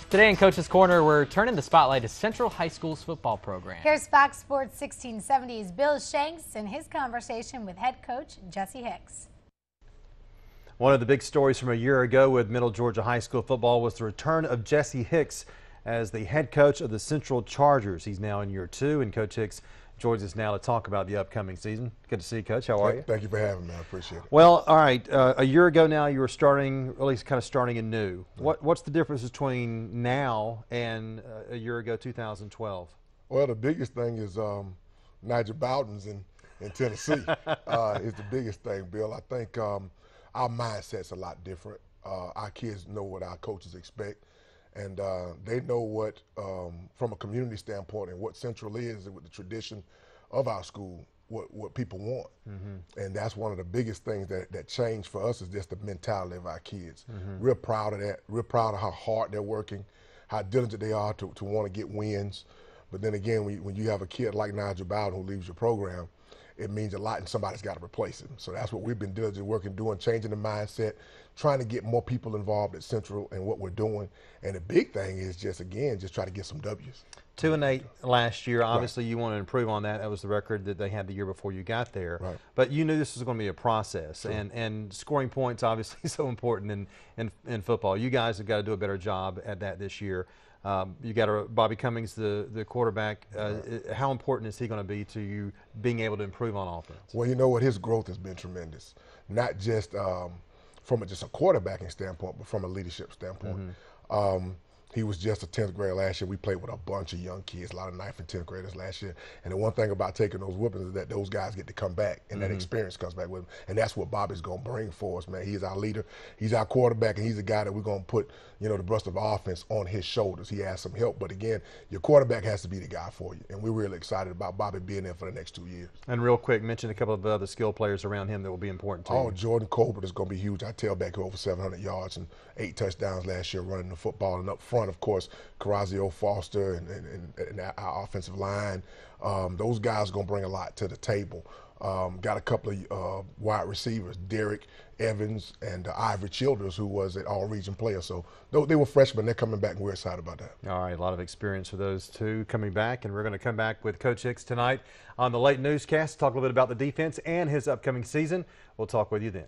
Today in Coach's Corner, we're turning the spotlight to Central High School's football program. Here's Fox Sports 1670's Bill Shanks and his conversation with head coach Jesse Hicks. One of the big stories from a year ago with Middle Georgia High School football was the return of Jesse Hicks as the head coach of the Central Chargers. He's now in year 2, and Coach Hicks joins us now to talk about the upcoming season. Good to see you, Coach. How are you? Thank you for having me. I appreciate it. Well, all right. A year ago now, you were starting, or at least kind of starting anew. What's the difference between now and a year ago, 2012? Well, the biggest thing is Nigel Bowden's in Tennessee is the biggest thing, Bill. I think our mindset's a lot different. Our kids know what our coaches expect, and they know what, from a community standpoint, and what Central is, and with the tradition of our school, what people want. And that's one of the biggest things that changed for us, is just the mentality of our kids. Real proud of that, real proud of how hard they're working, how diligent they are to want to get wins. But then again, when you have a kid like Nigel Bowden who leaves your program, it means a lot, and somebody's got to replace him. So that's what we've been diligently working, doing, changing the mindset, trying to get more people involved at Central and what we're doing. And the big thing is just try to get some W's. 2-8 last year. Obviously, you want to improve on that. That was the record that they had the year before you got there. Right. But you knew this was going to be a process, Sure. and scoring points obviously so important in football. You guys have got to do a better job at that this year. You got Bobby Cummings, the quarterback. How important is he going to be to you being able to improve on offense? Well, you know what? His growth has been tremendous, not just from just a quarterbacking standpoint, but from a leadership standpoint. He was just a 10th grader last year. We played with a bunch of young kids, a lot of 9th and 10th graders last year. And the one thing about taking those whoopings is that those guys get to come back, and that experience comes back with them. And that's what Bobby's going to bring for us, man. He's our leader. He's our quarterback, and he's the guy that we're going to put, the brunt of offense on his shoulders. He has some help. But again, your quarterback has to be the guy for you. And we're really excited about Bobby being there for the next 2 years. And real quick, mention a couple of other skill players around him that will be important too. Oh, Jordan Colbert is going to be huge. Our tailback over 700 yards and 8 touchdowns last year running the football. And up front, of course, Carazio Foster and our offensive line. Those guys are going to bring a lot to the table. Got a couple of wide receivers, Derek Evans and Ivory Childers, who was an all-region player. So they were freshmen. They're coming back, and we're excited about that. All right, a lot of experience for those two coming back, and we're going to come back with Coach Hicks tonight on the late newscast, talk a little bit about the defense and his upcoming season. We'll talk with you then.